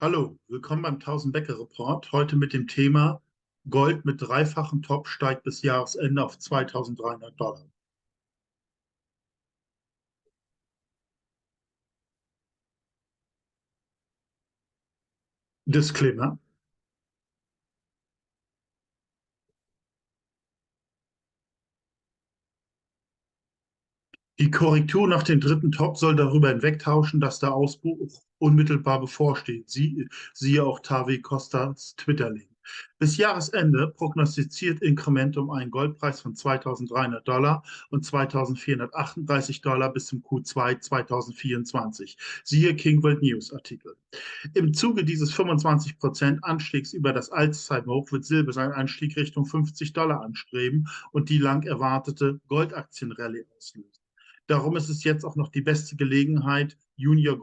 Hallo, willkommen beim 1000 Bäcker Report. Heute mit dem Thema Gold mit dreifachem Top steigt bis Jahresende auf 2300 $. Disclaimer. Die Korrektur nach dem dritten Top soll darüber hinwegtauschen, dass der Ausbruch unmittelbar bevorsteht. Siehe auch Tavi Costas Twitter-Link. Bis Jahresende prognostiziert Incrementum einen Goldpreis von 2300 $ und 2438 $ bis zum Q2 2024. Siehe Kingworld News Artikel. Im Zuge dieses 25% Anstiegs über das Allzeithoch wird Silber seinen Anstieg Richtung 50 $ anstreben und die lang erwartete Goldaktienrallye auslösen. Darum ist es jetzt auch noch die beste Gelegenheit, Junior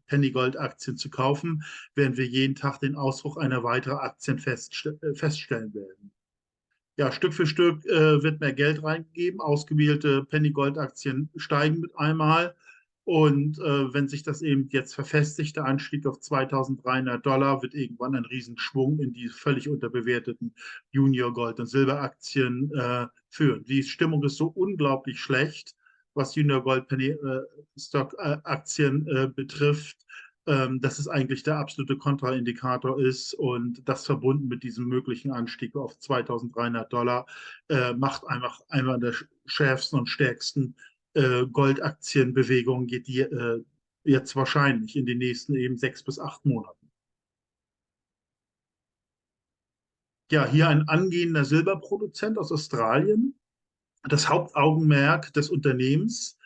Penny Gold Aktien zu kaufen, während wir jeden Tag den Ausbruch einer weiteren Aktien feststellen werden. Ja, Stück für Stück wird mehr Geld reingegeben. Ausgewählte Penny Gold Aktien steigen mit einmal. Und wenn sich das eben jetzt verfestigt, der Anstieg auf 2300 $, wird irgendwann ein Riesenschwung in die völlig unterbewerteten Junior Gold- und Silberaktien führen. Die Stimmung ist so unglaublich schlecht, was Junior Gold Penny Stock Aktien betrifft, dass es eigentlich der absolute Kontraindikator ist und das verbunden mit diesem möglichen Anstieg auf 2300 $ macht einfach einer der schärfsten und stärksten Goldaktienbewegungen, geht die jetzt wahrscheinlich in den nächsten eben 6 bis 8 Monaten. Ja, hier ein angehender Silberproduzent aus Australien. Das Hauptaugenmerk des Unternehmens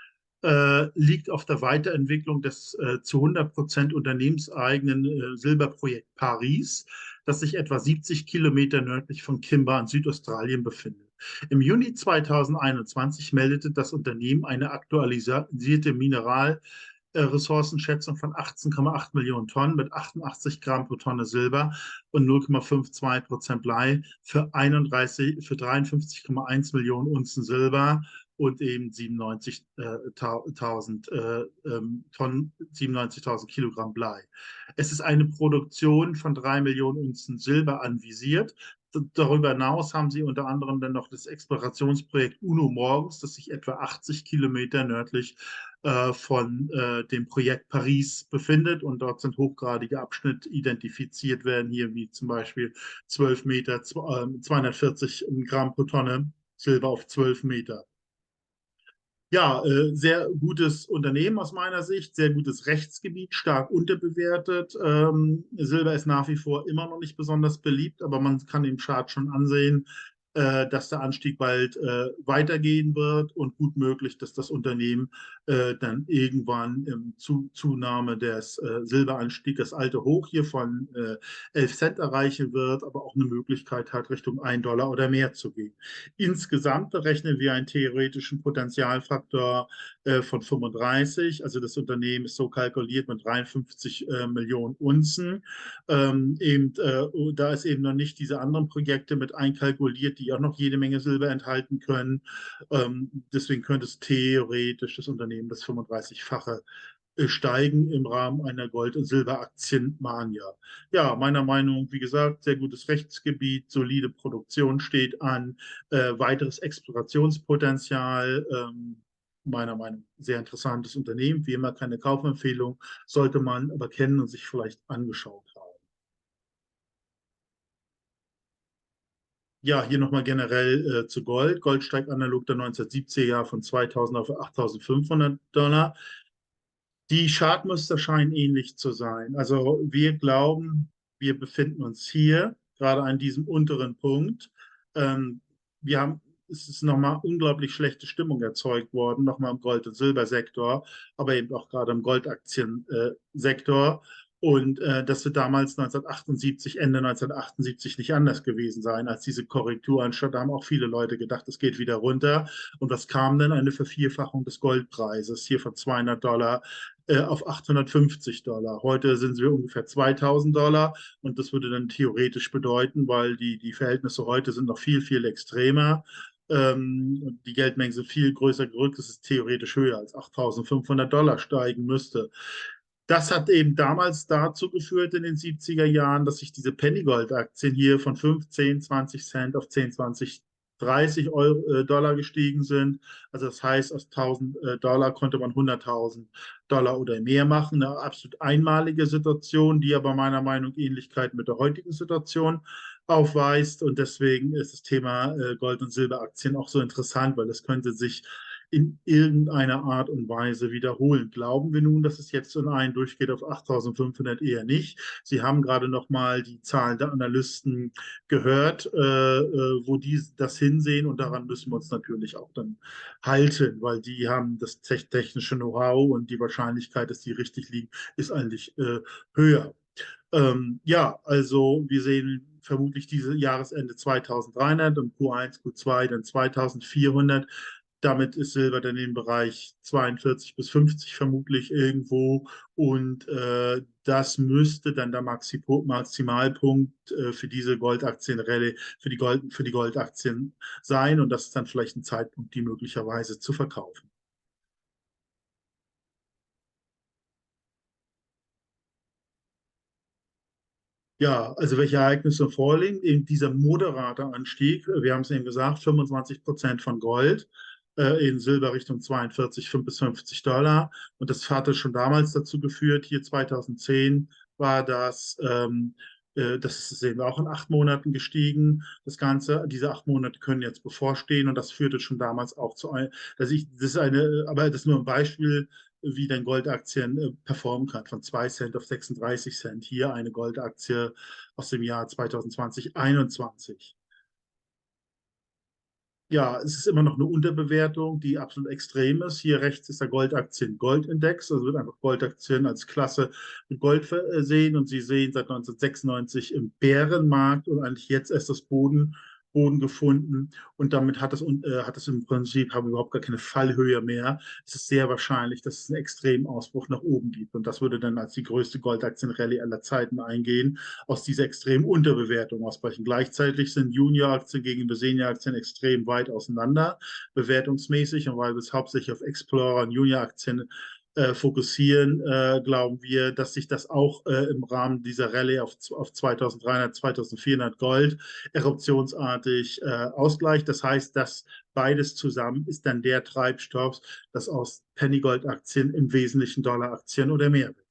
liegt auf der Weiterentwicklung des zu 100% unternehmenseigenen Silberprojekt Paris, das sich etwa 70 Kilometer nördlich von Kimba in Südaustralien befindet. Im Juni 2021 meldete das Unternehmen eine aktualisierte Mineralressourcenschätzung von 18,8 Millionen Tonnen mit 88 Gramm pro Tonne Silber und 0,52% Blei für 53,1 Millionen Unzen Silber und eben 97.000 Tonnen, 97.000 Kilogramm Blei. Es ist eine Produktion von 3 Millionen Unzen Silber anvisiert. Darüber hinaus haben sie unter anderem dann noch das Explorationsprojekt Uno Morgens, das sich etwa 80 Kilometer nördlich von dem Projekt Paris befindet. Und dort sind hochgradige Abschnitte identifiziert werden, hier wie zum Beispiel 12 Meter, 240 Gramm pro Tonne Silber auf 12 Meter. Ja, sehr gutes Unternehmen aus meiner Sicht, sehr gutes Rechtsgebiet, stark unterbewertet. Silber ist nach wie vor immer noch nicht besonders beliebt, aber man kann im Chart schon ansehen, dass der Anstieg bald weitergehen wird und gut möglich, dass das Unternehmen dann irgendwann im Zunahme des Silberanstiegs das alte Hoch hier von 11 Cent erreichen wird, aber auch eine Möglichkeit hat, Richtung 1 $ oder mehr zu gehen. Insgesamt berechnen wir einen theoretischen Potenzialfaktor von 35. Also das Unternehmen ist so kalkuliert mit 53 Millionen Unzen. Da ist eben noch nicht diese anderen Projekte mit einkalkuliert, die auch noch jede Menge Silber enthalten können. Deswegen könnte es theoretisch das Unternehmen das 35-fache steigen im Rahmen einer Gold- und Silberaktienmania. Ja, meiner Meinung, wie gesagt, sehr gutes Rechtsgebiet, solide Produktion steht an, weiteres Explorationspotenzial. Meiner Meinung nach sehr interessantes Unternehmen, wie immer keine Kaufempfehlung, sollte man aber kennen und sich vielleicht angeschaut haben. Ja, hier nochmal generell zu Gold. Gold steigt analog der 1970er Jahre von 2000 auf 8500 $. Die Chartmuster scheinen ähnlich zu sein. Also wir glauben, wir befinden uns hier, gerade an diesem unteren Punkt. Ähm, es ist nochmal unglaublich schlechte Stimmung erzeugt worden, nochmal im Gold- und Silbersektor, aber eben auch gerade im Goldaktiensektor. Und das wird damals 1978, Ende 1978 nicht anders gewesen sein, als diese Korrektur anstatt. Da haben auch viele Leute gedacht, es geht wieder runter. Und was kam denn? Eine Vervierfachung des Goldpreises, hier von 200 $ auf 850 $. Heute sind wir ungefähr 2000 $ und das würde dann theoretisch bedeuten, weil die Verhältnisse heute sind noch viel, viel extremer. Die Geldmengen sind viel größer gerückt, dass es theoretisch höher als 8500 $ steigen müsste. Das hat eben damals dazu geführt in den 70er Jahren, dass sich diese Pennygold-Aktien hier von 5, 10, 20 Cent auf 10, 20, 30 Dollar gestiegen sind. Also das heißt, aus 1000 Dollar konnte man 100.000 Dollar oder mehr machen. Eine absolut einmalige Situation, die aber meiner Meinung nach Ähnlichkeit mit der heutigen Situation aufweist. Und deswegen ist das Thema Gold- und Silberaktien auch so interessant, weil das könnte sich in irgendeiner Art und Weise wiederholen. Glauben wir nun, dass es jetzt in einen durchgeht auf 8.500 eher nicht? Sie haben gerade noch mal die Zahlen der Analysten gehört, wo die das hinsehen und daran müssen wir uns natürlich auch dann halten, weil die haben das technische Know-how und die Wahrscheinlichkeit, dass die richtig liegen, ist eigentlich höher. Ja, also wir sehen vermutlich diese Jahresende 2300 und Q1, Q2 dann 2400. Damit ist Silber dann im Bereich 42 bis 50 vermutlich irgendwo. Und das müsste dann der Maximalpunkt für diese Goldaktienrallye, für die Goldaktien sein. Und das ist dann vielleicht ein Zeitpunkt, die möglicherweise zu verkaufen. Ja, also welche Ereignisse vorliegen? Eben dieser moderate Anstieg, wir haben es eben gesagt, 25% von Gold, in Silber Richtung 42, 5 bis 50 Dollar. Und das hatte schon damals dazu geführt, hier 2010 war das sehen wir auch in 8 Monaten gestiegen. Das Ganze, diese 8 Monate können jetzt bevorstehen und das führte schon damals auch aber das ist nur ein Beispiel, wie dann Goldaktien performen kann, von 2 Cent auf 36 Cent. Hier eine Goldaktie aus dem Jahr 2020, 21. Ja, es ist immer noch eine Unterbewertung, die absolut extrem ist. Hier rechts ist der Goldaktien-Goldindex, also wird einfach Goldaktien als Klasse mit Gold versehen und Sie sehen seit 1996 im Bärenmarkt und eigentlich jetzt erst das Boden gefunden und damit hat es im Prinzip haben wir überhaupt gar keine Fallhöhe mehr. Es ist sehr wahrscheinlich, dass es einen extremen Ausbruch nach oben gibt und das würde dann als die größte Goldaktienrallye aller Zeiten eingehen, aus dieser extremen Unterbewertung ausbrechen. Gleichzeitig sind Junior-Aktien gegenüber Senior-Aktien extrem weit auseinander, bewertungsmäßig. Und weil wir es hauptsächlich auf Explorer und Junior-Aktien fokussieren, glauben wir, dass sich das auch im Rahmen dieser Rallye auf 2300, 2400 Gold eruptionsartig ausgleicht. Das heißt, dass beides zusammen ist dann der Treibstoff, das aus Pennygold-Aktien im Wesentlichen Dollar-Aktien oder mehr wird.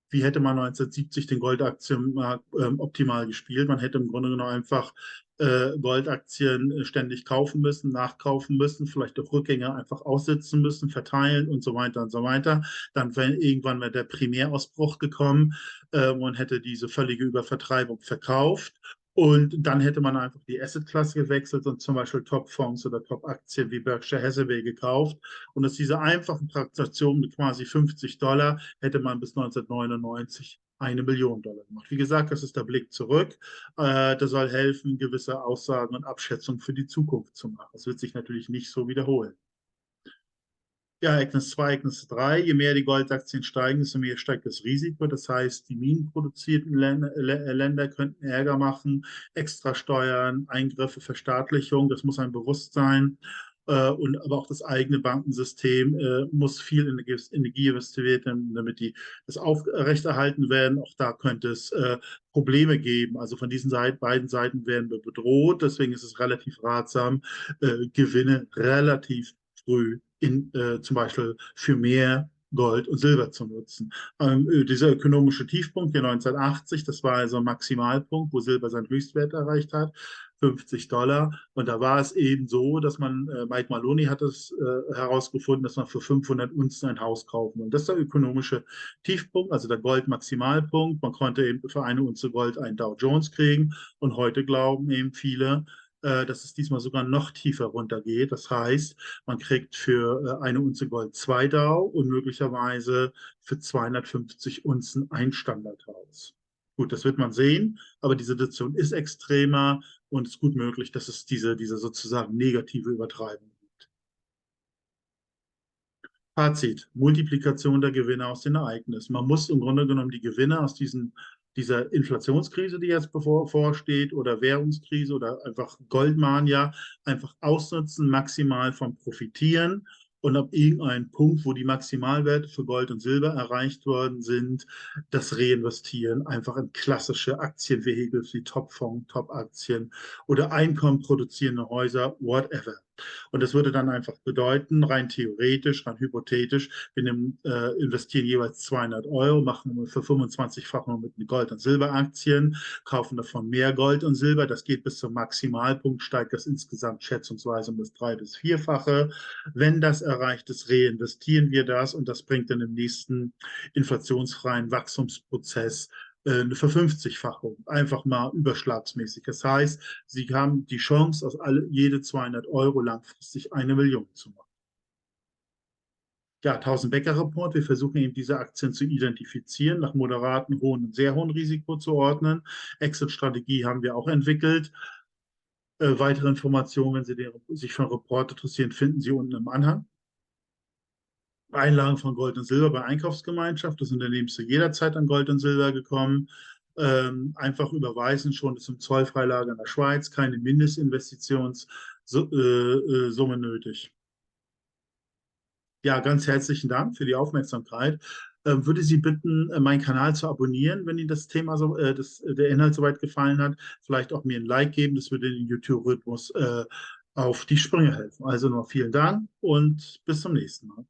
Wie hätte man 1970 den Goldaktienmarkt optimal gespielt? Man hätte im Grunde genommen einfach Goldaktien ständig kaufen müssen, nachkaufen müssen, vielleicht auch Rückgänge einfach aussitzen müssen, verteilen und so weiter und so weiter. Dann wäre irgendwann mal der Primärausbruch gekommen und hätte diese völlige Übervertreibung verkauft. Und dann hätte man einfach die Assetklasse gewechselt und zum Beispiel Top-Fonds oder Top-Aktien wie Berkshire Hathaway gekauft. Und aus dieser einfachen Transaktion mit quasi 50 Dollar hätte man bis 1999 $1 Million gemacht. Wie gesagt, das ist der Blick zurück. Das soll helfen, gewisse Aussagen und Abschätzungen für die Zukunft zu machen. Das wird sich natürlich nicht so wiederholen. Ja, Ereignis 2, Ereignis 3. Je mehr die Goldaktien steigen, desto mehr steigt das Risiko. Das heißt, die minenproduzierten Länder könnten Ärger machen, Extrasteuern, Eingriffe, Verstaatlichung. Das muss ein Bewusstsein. Aber auch das eigene Bankensystem muss viel Energie investiert werden, damit das aufrechterhalten werden. Auch da könnte es Probleme geben. Also von diesen beiden Seiten werden wir bedroht. Deswegen ist es relativ ratsam, Gewinne relativ früh zum Beispiel für mehr Gold und Silber zu nutzen. Dieser ökonomische Tiefpunkt hier 1980, das war also ein Maximalpunkt, wo Silber seinen Höchstwert erreicht hat, 50 Dollar. Und da war es eben so, dass Mike Maloney hat es herausgefunden, dass man für 500 Unzen ein Haus kaufen. Und das ist der ökonomische Tiefpunkt, also der Gold-Maximalpunkt. Man konnte eben für eine Unze Gold einen Dow Jones kriegen. Und heute glauben eben viele, dass es diesmal sogar noch tiefer runtergeht. Das heißt, man kriegt für eine Unze Gold 2 Dow und möglicherweise für 250 Unzen ein Standardhaus. Gut, das wird man sehen, aber die Situation ist extremer und es ist gut möglich, dass es diese sozusagen negative Übertreibung gibt. Fazit, Multiplikation der Gewinne aus den Ereignissen. Man muss im Grunde genommen die Gewinne aus dieser Inflationskrise, die jetzt bevorsteht, oder Währungskrise oder einfach Goldmania, einfach ausnutzen, maximal von profitieren Und ab irgendeinem Punkt, wo die Maximalwerte für Gold und Silber erreicht worden sind, das Reinvestieren einfach in klassische Aktienvehikel wie Topfonds, Top-Aktien oder Einkommen produzierende Häuser, whatever. Und das würde dann einfach bedeuten, rein theoretisch, rein hypothetisch, wir investieren jeweils 200 €, machen für 25-fach mit Gold- und Silberaktien, kaufen davon mehr Gold und Silber. Das geht bis zum Maximalpunkt, steigt das insgesamt schätzungsweise um das 3- bis 4-fache. Wenn das erreicht ist, reinvestieren wir das und das bringt dann im nächsten inflationsfreien Wachstumsprozess eine Verfünfzigfachung, einfach mal überschlagsmäßig. Das heißt, Sie haben die Chance, jede 200 € langfristig 1 Million zu machen. Ja, 1000-Becker-Report. Wir versuchen eben diese Aktien zu identifizieren, nach moderaten, hohen und sehr hohen Risiko zu ordnen. Exit-Strategie haben wir auch entwickelt. Weitere Informationen, wenn sich für einen Report interessieren, finden Sie unten im Anhang. Einlagen von Gold und Silber bei Einkaufsgemeinschaft. Das Unternehmen ist zu jeder Zeit an Gold und Silber gekommen. Einfach überweisen, schon ist im Zollfreilager in der Schweiz, keine Mindestinvestitionssumme nötig. Ja, ganz herzlichen Dank für die Aufmerksamkeit. Würde Sie bitten, meinen Kanal zu abonnieren, wenn Ihnen das Thema der Inhalt soweit gefallen hat. Vielleicht auch mir ein Like geben, das würde den YouTube-Rhythmus auf die Sprünge helfen. Also noch vielen Dank und bis zum nächsten Mal.